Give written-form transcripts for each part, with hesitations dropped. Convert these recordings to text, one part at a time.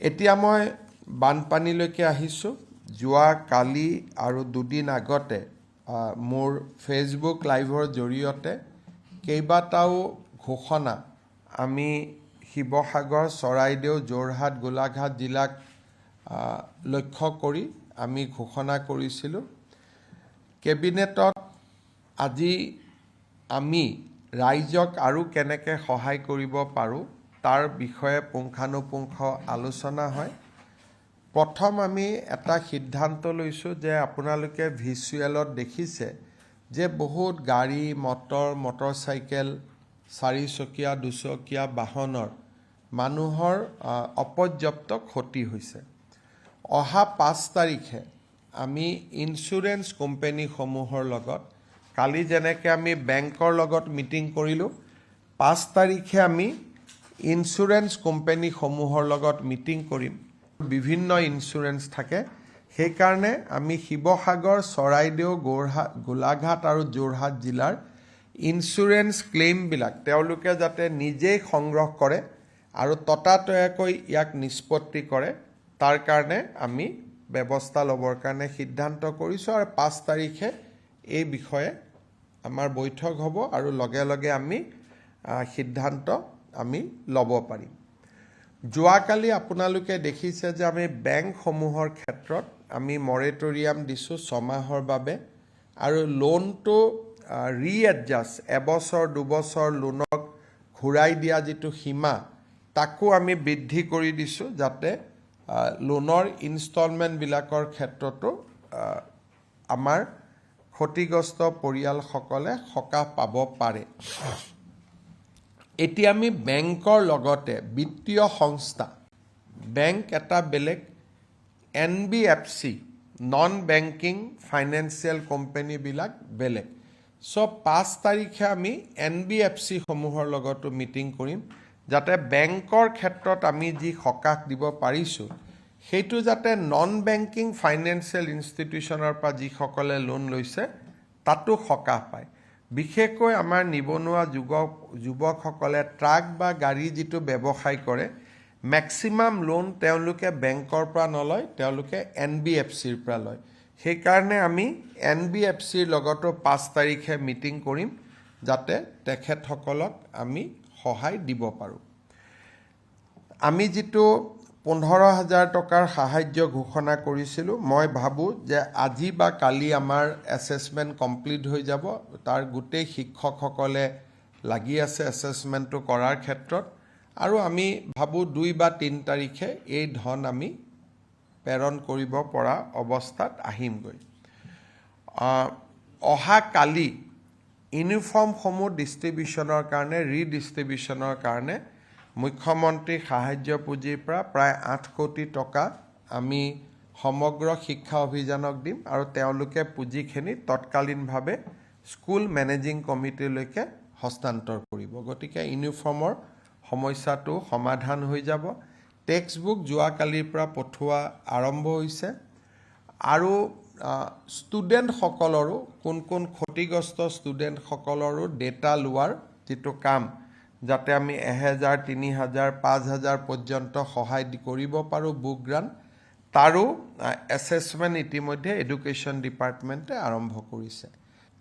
এতিয়া মই বানপানীলৈকে আহিছোঁ। যোৱা কালি আৰু দুদিন আগতে মোৰ ফেচবুক লাইভৰ জৰিয়তে কেইবাটাও ঘোষণা আমি শিৱসাগৰ, চৰাইদেউ, যোৰহাট, গোলাঘাট জিলাক লক্ষ্য কৰি আমি ঘোষণা কৰিছিলোঁ। কেবিনেটত আজি আমি ৰাইজক আৰু কেনেকৈ সহায় কৰিব পাৰোঁ তাৰ বিষয়ে পুংখানুপুংখ আলোচনা হয়। প্ৰথম আমি এটা সিদ্ধান্ত লৈছোঁ যে আপোনালোকে ভিজুৱেলত দেখিছে যে বহুত গাড়ী, মটৰচাইকেল, চাৰিচকীয়া, দুচকীয়া বাহনৰ মানুহৰ অপৰ্যাপ্ত ক্ষতি হৈছে। অহা 5 তাৰিখে আমি ইঞ্চুৰেঞ্চ কোম্পানীসমূহৰ লগত, কালি যেনেকৈ আমি বেংকৰ লগত মিটিং কৰিলোঁ, 5 তাৰিখে আমি ইঞ্চুৰেঞ্চ কোম্পানীসমূহৰ লগত মিটিং কৰিম। বিভিন্ন ইঞ্চুৰেঞ্চ থাকে, সেইকাৰণে আমি শিৱসাগৰ, চৰাইদেউ, গোলাঘাট আৰু যোৰহাট জিলাৰ ইঞ্চুৰেঞ্চ ক্লেইমবিলাক তেওঁলোকে যাতে নিজেই সংগ্ৰহ কৰে আৰু ততাতৈয়াকৈ ইয়াক নিষ্পত্তি কৰে, তাৰ কাৰণে আমি ব্যৱস্থা ল'বৰ কাৰণে সিদ্ধান্ত কৰিছোঁ। আৰু 5 তাৰিখে এই বিষয়ে আমাৰ বৈঠক হ'ব আৰু লগে লগে আমি সিদ্ধান্ত আমি ল'ব পাৰিম। যোৱাকালি আপোনালোকে দেখিছে যে আমি বেংকসমূহৰ ক্ষেত্ৰত আমি মৰেটৰিয়াম দিছোঁ 6 মাহৰ বাবে, আৰু লোনটো ৰিএডজাষ্ট, এবছৰ 2 বছৰ লোনক ঘূৰাই দিয়া যিটো সীমা, তাকো আমি বৃদ্ধি কৰি দিছোঁ যাতে লোনৰ ইনষ্টলমেণ্টবিলাকৰ ক্ষেত্ৰতো আমাৰ ক্ষতিগ্ৰস্ত পৰিয়ালসকলে সকাহ পাব পাৰে। এতিয়া আমি বেংকৰ লগতে বিত্তীয় সংস্থা, বেংক এটা বেলেগ, NBFC নন বেংকিং ফাইনেন্সিয়েল কোম্পানীবিলাক বেলেগ। 5 তাৰিখে আমি NBFCসমূহৰ লগতো মিটিং কৰিম যাতে বেংকৰ ক্ষেত্ৰত আমি যি সকাহ দিব পাৰিছোঁ সেইটো যাতে নন বেংকিং ফাইনেন্সিয়েল ইনষ্টিটিউশ্যনৰ পৰা যিসকলে লোন লৈছে তাতো সকাহ পায়। বিশেষকৈ আমাৰ নিবনুৱা যুৱকসকলে ট্ৰাক বা গাড়ী যিটো ব্যৱসায় কৰে, মেক্সিমাম লোন তেওঁলোকে বেংকৰ পৰা নলয়, তেওঁলোকে NBFCৰ পৰা লয়। সেইকাৰণে আমি NBFCৰ লগতো 5 তাৰিখে মিটিং কৰিম যাতে তেখেতসকলক আমি সহায় দিব পাৰোঁ। আমি যিটো 15,000 টকাৰ সাহায্য ঘোষণা কৰিছিলোঁ, মই ভাবোঁ যে আজি বা কালি আমাৰ এছেছমেণ্ট কমপ্লিট হৈ যাব। তাৰ গোটেই শিক্ষকসকলে লাগি আছে এছেছমেণ্টটো কৰাৰ ক্ষেত্ৰত, আৰু আমি ভাবোঁ 2 বা 3 তাৰিখে এই ধন আমি প্ৰেৰণ কৰিব পৰা অৱস্থাত আহিমগৈ। অহা কালি ইউনিফৰ্মসমূহ ডিষ্ট্ৰিবিউশ্যনৰ কাৰণে, ৰিডিষ্ট্ৰিবিউশ্যনৰ কাৰণে মুখ্যমন্ত্ৰীৰ সাহায্য পুঁজিৰ পৰা প্ৰায় 8 কোটি টকা আমি সমগ্ৰ শিক্ষা অভিযানক দিম, আৰু তেওঁলোকে পুঁজিখিনি তৎকালীনভাৱে স্কুল মেনেজিং কমিটিলৈকে হস্তান্তৰ কৰিব। গতিকে ইউনিফৰ্মৰ সমস্যাটো সমাধান হৈ যাব। টেক্সটবুক যোৱাকালিৰ পৰা পঠোৱা আৰম্ভ হৈছে, আৰু ষ্টুডেণ্টসকলৰো কোন ক্ষতিগ্ৰস্ত ষ্টুডেণ্টসকলৰো ডেটা লোৱাৰ যিটো কাম, যাতে আমি 1,000, 3,000, 5,000 পৰ্যন্ত সহায় কৰিব পাৰোঁ বুক গ্ৰাণ্ট, তাৰো এছেছমেণ্ট ইতিমধ্যে এডুকেশ্যন ডিপাৰ্টমেণ্টে আৰম্ভ কৰিছে।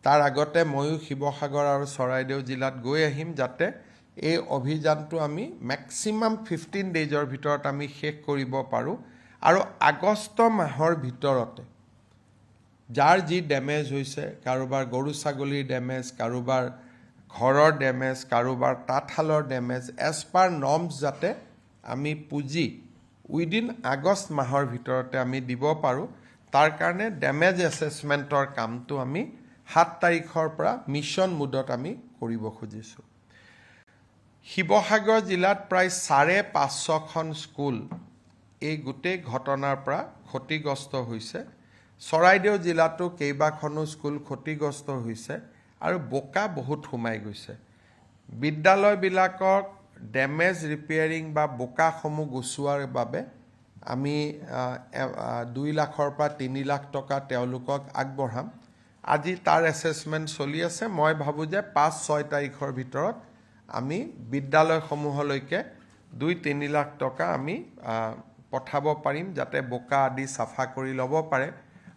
তাৰ আগতে ময়ো শিৱসাগৰ আৰু চৰাইদেউ জিলাত গৈ আহিম যাতে এই অভিযানটো আমি মেক্সিমাম 15 ডেইজৰ ভিতৰত আমি শেষ কৰিব পাৰোঁ, আৰু আগষ্ট মাহৰ ভিতৰতে যাৰ যি ডেমেজ হৈছে, কাৰোবাৰ গৰু ছাগলীৰ ডেমেজ, কাৰোবাৰ ঘৰৰ ডেমেজ, কাৰোবাৰ তাঁতশালৰ ডেমেজ, এজ পাৰ নৰ্মছ যাতে আমি পুঁজি উইদিন আগষ্ট মাহৰ ভিতৰতে আমি দিব পাৰোঁ, তাৰ কাৰণে ডেমেজ এছেছমেণ্টৰ কামটো আমি 7 তাৰিখৰ পৰা মিছন মুডত আমি কৰিব খুজিছোঁ। শিৱসাগৰ জিলাত প্ৰায় 550খন স্কুল এই গোটেই ঘটনাৰ পৰা ক্ষতিগ্ৰস্ত হৈছে। চৰাইদেউ জিলাতো কেইবাখনো স্কুল ক্ষতিগ্ৰস্ত হৈছে, আৰু বোকা বহুত সোমাই গৈছে। বিদ্যালয়বিলাকক ডেমেজ ৰিপেয়াৰিং বা বোকাসমূহ গুচোৱাৰ বাবে আমি 2 লাখৰ পৰা 3 লাখ টকা তেওঁলোকক আগবঢ়াম। আজি তাৰ এছেছমেণ্ট চলি আছে। মই ভাবোঁ যে 5-6 তাৰিখৰ ভিতৰত আমি বিদ্যালয়সমূহলৈকে 2-3 লাখ টকা আমি পঠাব পাৰিম যাতে বোকা আদি চাফা কৰি ল'ব পাৰে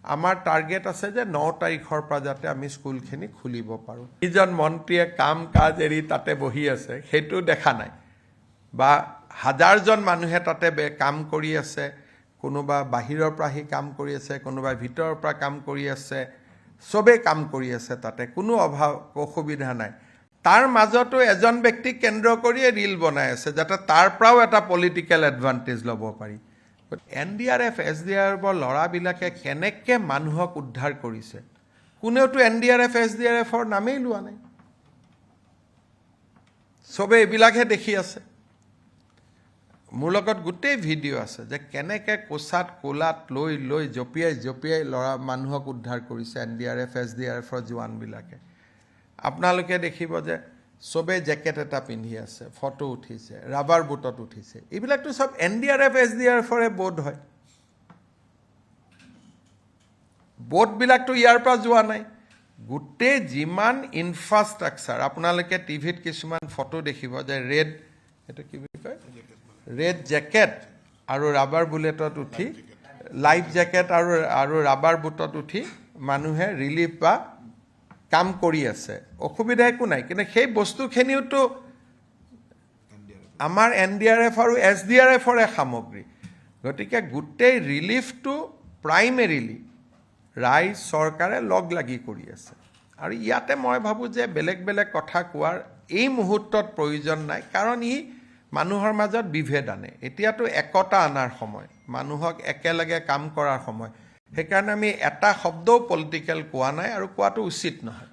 আমাৰ টাৰ্গেট আছে যে 9 তাৰিখৰ পৰা যাতে আমি স্কুলখিনি খুলিব পাৰোঁ যিজন মন্ত্ৰীয়ে কাম কাজ এৰি তাতে বহি আছে সেইটো দেখা নাই বা হাজাৰজন মানুহে তাতে কাম কৰি আছে কোনোবা বাহিৰৰ পৰা আহি কাম কৰি আছে কোনোবা ভিতৰৰ পৰা কাম কৰি আছে সবে কাম কৰি আছে তাতে কোনো অভাৱ অসুবিধা নাই তাৰ মাজতো এজন ব্যক্তিক কেন্দ্ৰ কৰি ৰিল বনাই আছে যাতে তাৰ পৰাও এটা পলিটিক্যাল এডভান্টেজ ল'ব পাৰি এনডিআৰএফ এছডিআৰএফৰ ল'ৰাবিলাকে কেনেকৈ মানুহক উদ্ধাৰ কৰিছে কোনেওতো এনডিআৰএফ এছডিআৰএফৰ নামেই লোৱা নাই সবে এইবিলাকহে দেখি আছে মোৰ লগত গোটেই ভিডিঅ' আছে যে কেনেকৈ কোচাত কোলাত লৈ লৈ জঁপিয়াই ল'ৰা মানুহক উদ্ধাৰ কৰিছে এনডিআৰএফ এছডিআৰএফৰ জোৱানবিলাকে আপোনালোকে দেখিব যে সবে জেকেট এটা পিন্ধি আছে ফটো উঠিছে ৰাবাৰ বুটত উঠিছে এইবিলাকতো সব এনডিআৰএফ এছডিআৰএফৰে বোট হয় বোটবিলাকতো ইয়াৰ পৰা যোৱা নাই গোটেই যিমান ইনফ্ৰাষ্ট্ৰাকচাৰ আপোনালোকে টিভিত কিছুমান ফটো দেখিব যে এইটো কি বুলি কয় ৰেড জেকেট আৰু ৰাবাৰ বুলেটত উঠি লাইফ জেকেট আৰু ৰাবাৰ বুটত উঠি মানুহে ৰিলিফ বা কাম কৰি আছে অসুবিধা একো নাই কিন্তু সেই বস্তুখিনিওতো আমাৰ এনডিআৰএফ আৰু এছডিআৰএফৰে সামগ্ৰী গতিকে গোটেই ৰিলিফটো প্ৰাইমেৰিলি ৰাইজ চৰকাৰে লগ লাগি কৰি আছে আৰু ইয়াতে মই ভাবোঁ যে বেলেগ বেলেগ কথা কোৱাৰ এই মুহূৰ্তত প্ৰয়োজন নাই কাৰণ ই মানুহৰ মাজত বিভেদ আনে এতিয়াতো একতা আনাৰ সময় মানুহক একেলগে কাম কৰাৰ সময় সেইকাৰণে আমি এটা শব্দও পলিটিক্যাল কোৱা নাই আৰু কোৱাটো উচিত নহয়